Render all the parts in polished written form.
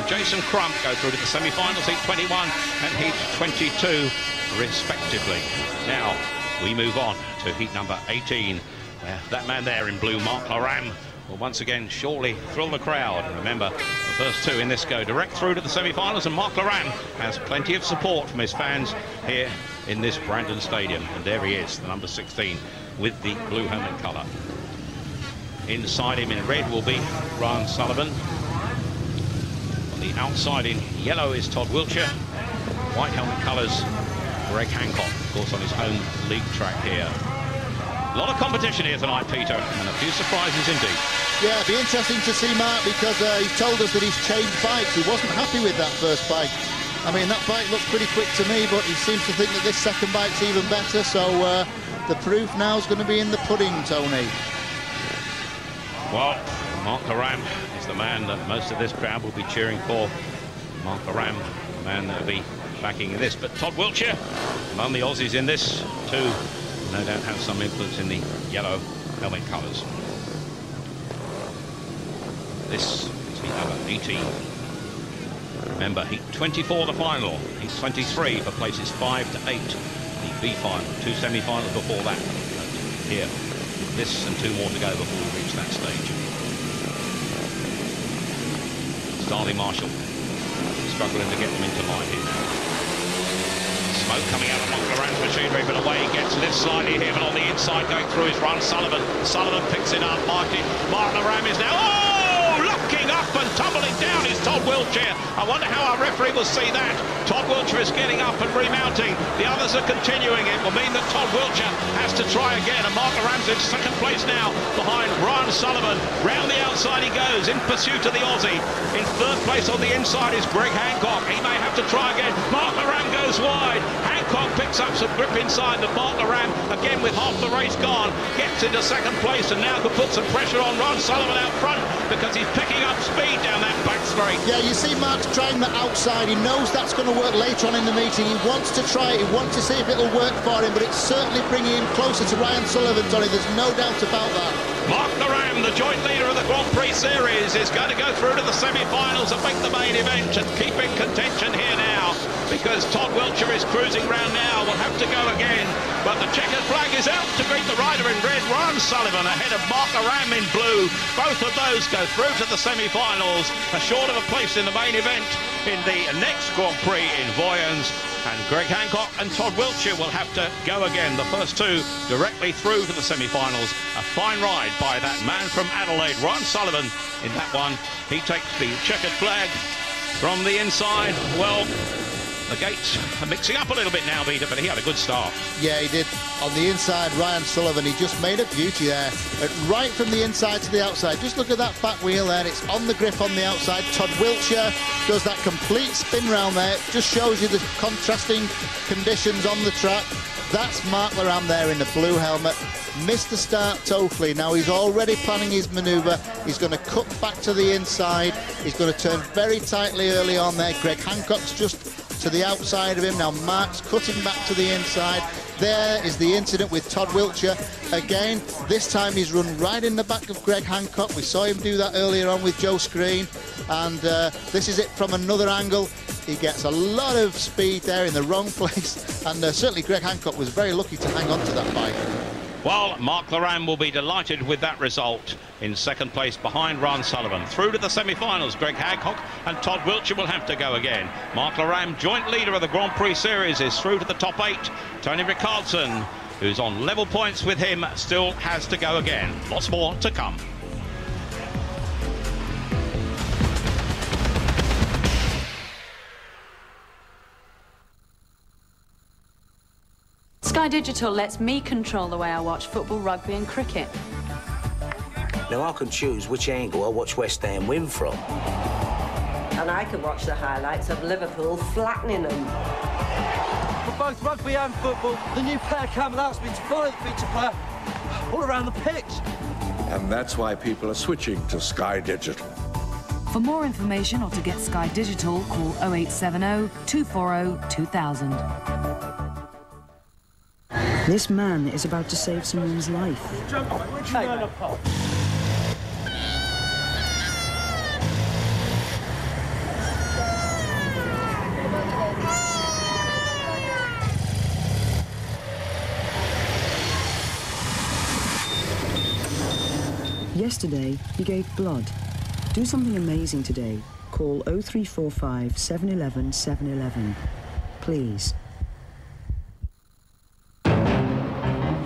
Jason Crump go through to the semi-finals, heat 21 and heat 22 respectively. Now we move on to heat number 18, where that man there in blue, Mark Laram, will once again surely thrill the crowd. And remember, the first two in this go direct through to the semi-finals, and Mark Laram has plenty of support from his fans here in this Brandon Stadium. And there he is, the number 16 with the blue helmet colour. Inside him in red will be Ryan Sullivan. On the outside in yellow is Todd Wiltshire. White helmet colours, Greg Hancock, of course, on his home league track here. A lot of competition here tonight, Peter, and a few surprises indeed. Yeah, it'd be interesting to see Mark, because he told us that he's changed bikes. He wasn't happy with that first bike. I mean, that bike looked pretty quick to me, but he seems to think that this second bike's even better. So the proof now is going to be in the pudding, Tony. Well, Mark Laram is the man that most of this crowd will be cheering for. Mark Laram, the man that will be backing in this. But Todd Wiltshire, among the Aussies in this, too, no doubt have some influence in the yellow helmet colours. This is heat number 18. Remember, heat 24 the final, heat 23 for places 5 to 8. The B final, two semi-finals before that. But here, this and two more to go before we reach that stage. Starley Marshall struggling to get them into line here now. Smoke coming out of Mark Laram's machinery, but away he gets, lifts slightly here, but on the inside going through is Ron Sullivan. Sullivan picks it up. Mark Laram is now, locking up and tumbling down is Todd Wiltshire. I wonder how our referee will see that. Todd Wiltshire is getting up and remounting. The others are continuing. It will mean that Todd Wiltshire has to try again, and Mark Laram's in second place now behind Ron Sullivan. Round the outside he goes in pursuit of the Aussie. In third place on the inside is Greg Hancock. He may have to try again. Mark Laram goes wide. Hancock picks up some grip inside, but Mark Laram, again with half the race gone, gets into second place and now could put some pressure on Ron Sullivan out front, because he's picking up speed down that back straight. Yeah, you see Mark's trying the outside. He knows that's going to work later on in the meeting. He wants to try it. He wants to see if it'll work for him, but it's certainly bringing him closer to Ryan Sullivan, Tony. There's no doubt about that. Mark Laram, the joint leader of the Grand Prix Series, is going to go through to the semi-finals and make the main event and keep in contention here now, because Todd Wiltshire is cruising round now. Will have to go again, but the checkered flag is out to greet the rider in red, Ron Sullivan, ahead of Mark Laram in blue. Both of those go through to the semi-finals, short of a place in the main event in the next Grand Prix in Voyens. And Greg Hancock and Todd Wiltshire will have to go again. The first two directly through to the semi-finals. A fine ride by that man from Adelaide, Ron Sullivan. In that one, he takes the checkered flag from the inside. Well, the gates are mixing up a little bit now, Peter, but he had a good start. Yeah, he did. On the inside, Ryan Sullivan, he just made a beauty there. Right from the inside to the outside. Just look at that back wheel there. It's on the grip on the outside. Todd Wiltshire does that complete spin round there. It just shows you the contrasting conditions on the track. That's Mark Laram there in the blue helmet. Missed the start totally. Now he's already planning his manoeuvre. He's going to cut back to the inside. He's going to turn very tightly early on there. Greg Hancock's just to the outside of him. Now Mark's cutting back to the inside. There is the incident with Todd Wiltshire. Again, this time he's run right in the back of Greg Hancock. We saw him do that earlier on with Joe Screen. And this is it from another angle. He gets a lot of speed there in the wrong place. And certainly Greg Hancock was very lucky to hang on to that bike. Well, Mark Laram will be delighted with that result. In second place behind Ron Sullivan. Through to the semi-finals, Greg Hancock and Todd Wiltshire will have to go again. Mark Laram, joint leader of the Grand Prix Series, is through to the top 8. Tony Ricardson, who's on level points with him, still has to go again. Lots more to come. Sky Digital lets me control the way I watch football, rugby and cricket. Now I can choose which angle I watch West Ham win from. And I can watch the highlights of Liverpool flattening them. For both rugby and football, the new player cam allows me to follow the feature player all around the pitch. And that's why people are switching to Sky Digital. For more information or to get Sky Digital, call 0870 240 2000. This man is about to save someone's life. Yesterday, he gave blood. Do something amazing today. Call 0345 711 711. Please.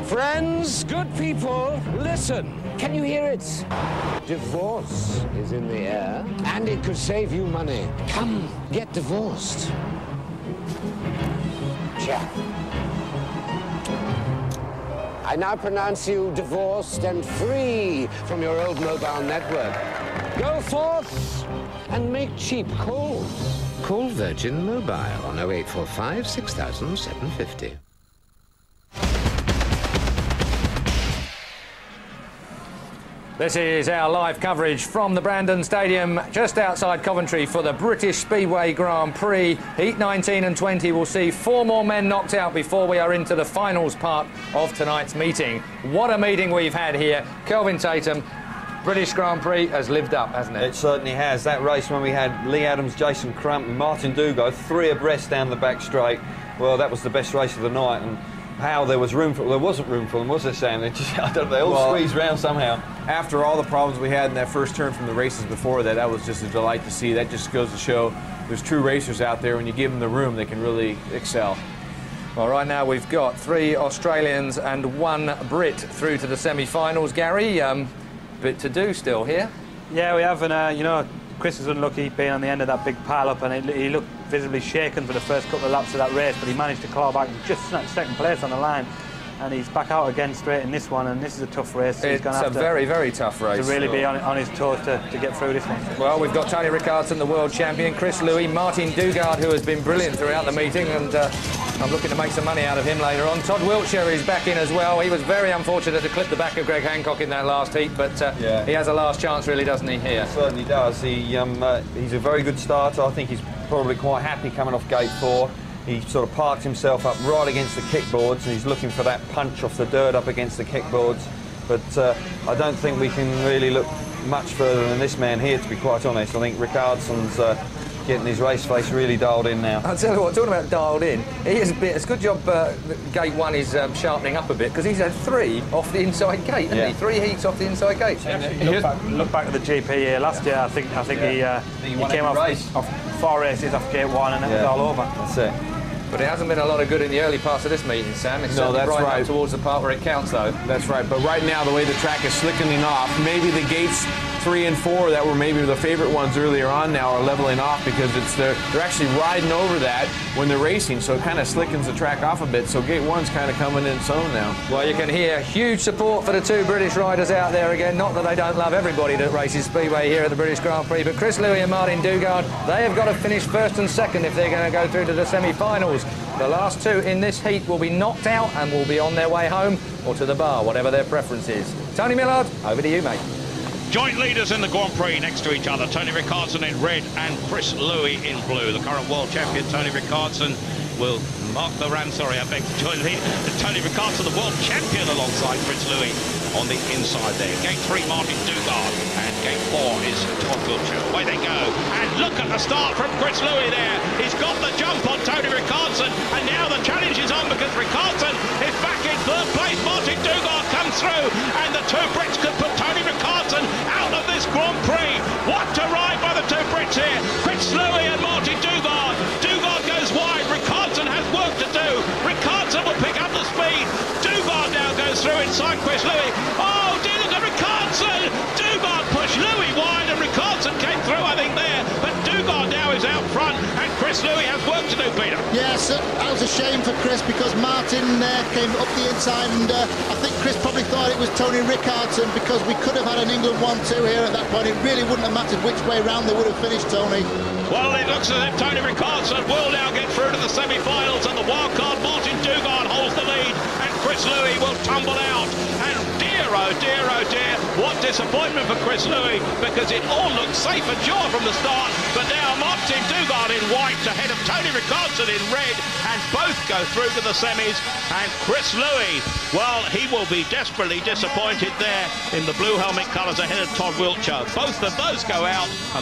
Friends, good people, listen. Can you hear it? Divorce is in the air, and it could save you money. Come, get divorced. Ciao. I now pronounce you divorced and free from your old mobile network. Go forth and make cheap calls. Call Virgin Mobile on 0845 6000 750. This is our live coverage from the Brandon Stadium just outside Coventry for the British Speedway Grand Prix. Heat 19 and 20 will see 4 more men knocked out before we are into the finals part of tonight's meeting. What a meeting we've had here. Kelvin Tatum, British Grand Prix has lived up, hasn't it? It certainly has. That race when we had Lee Adams, Jason Crump and Martin Dugard, 3 abreast down the back straight, well, that was the best race of the night. And how there was room for, well, there wasn't room for them, was there, Sam? They just, I don't know, they all squeezed around somehow. After all the problems we had in that first turn from the races before that, that was just a delight to see. That just goes to show there's true racers out there. When you give them the room, they can really excel. Well, right now we've got 3 Australians and 1 Brit through to the semi-finals. Gary, bit to do still here. Yeah, we have, and you know, Chris was unlucky being on the end of that big pile-up, and he looked visibly shaken for the first couple of laps of that race, but he managed to claw back and just snatched second place on the line. And he's back out again straight in this one, and this is a tough race. So it's a very, very tough race. To really be on his toes to get through this one. Well, we've got Tony Ricardson, the world champion, Chris Louis, Martin Dugard, who has been brilliant throughout the meeting, and I'm looking to make some money out of him later on. Todd Wiltshire is back in as well. He was very unfortunate to clip the back of Greg Hancock in that last heat, but he has a last chance, really, doesn't he, here? He certainly does. He's a very good starter. I think he's probably quite happy coming off gate 4. He sort of parked himself up right against the kickboards, and he's looking for that punch off the dirt up against the kickboards. But I don't think we can really look much further than this man here, to be quite honest. I think Ricardson's getting his race face really dialed in now. I'll tell you what, talking about dialed in, he is a bit, it's a good job gate 1 is sharpening up a bit, because he's had 3 off the inside gate, hasn't he? 3 heats off the inside gate. Look back at the GP here last year. I think he came off 4 races off gate 1, and it was all over. That's it. But it hasn't been a lot of good in the early parts of this meeting, Sam. It's certainly right up towards the part where it counts, though. That's right. But right now, the way the track is slickening off, maybe the gates 3 and 4 that were maybe the favorite ones earlier on now are leveling off, because they're actually riding over that when they're racing, so it kind of slickens the track off a bit. So gate 1's kind of coming in its own now. Well, you can hear huge support for the 2 British riders out there again. Not that they don't love everybody that races Speedway here at the British Grand Prix, but Chris Louis and Martin Dugard, they have got to finish 1st and 2nd if they're going to go through to the semi-finals. The last 2 in this heat will be knocked out and will be on their way home or to the bar, whatever their preference is. Tony Millard, over to you, mate. Joint leaders in the Grand Prix next to each other. Tony Ricardson in red and Chris Louis in blue. The current world champion, Tony Ricardson, will mark the run. Sorry, I beg to join me. Tony Ricardson, the world champion, alongside Chris Louis on the inside there. Gate 3, Martin Dugard, and gate 4 is Todd Wiltshire. Away they go. And look at the start from Chris Louis there. He's got the jump on Tony Ricardson, and now the challenge is on, because Ricardson is back in 3rd place. Martin Dugard comes through, and the 2 Brits could put Tony Ricardson out of this Grand Prix. What a ride by the 2 Brits here. Chris Louis and Martin Dugard. Dugard goes wide. Ricardson has work to do. Ricardson will pick up the speed. Dugard now goes through inside Chris Louis. Oh, dear, look at Ricardson. Dugard pushed Louis wide, and Ricardson came through, I think, there. But Dugard now is out front, and Chris Louis has work to do, Peter. Yes, that was a shame for Chris, because Martin came up the inside, and I think Chris probably thought it was Tony Ricardson, because we could have had an England 1-2 here at that point. It really wouldn't have mattered which way round they would have finished, Tony. Well, it looks as if Tony Ricardson will now get through to the semi-finals, and the wildcard Martin Dugard holds the lead, and Chris Louis will tumble out. And dear, oh dear, oh dear, what disappointment for Chris Louis, because it all looked safe and sure from the start, but now Martin Dugard in white ahead of Tony Ricardson in red, and both go through to the semis. And Chris Louis, well, he will be desperately disappointed there in the blue helmet colours ahead of Todd Wiltshire. Both of those go out, and the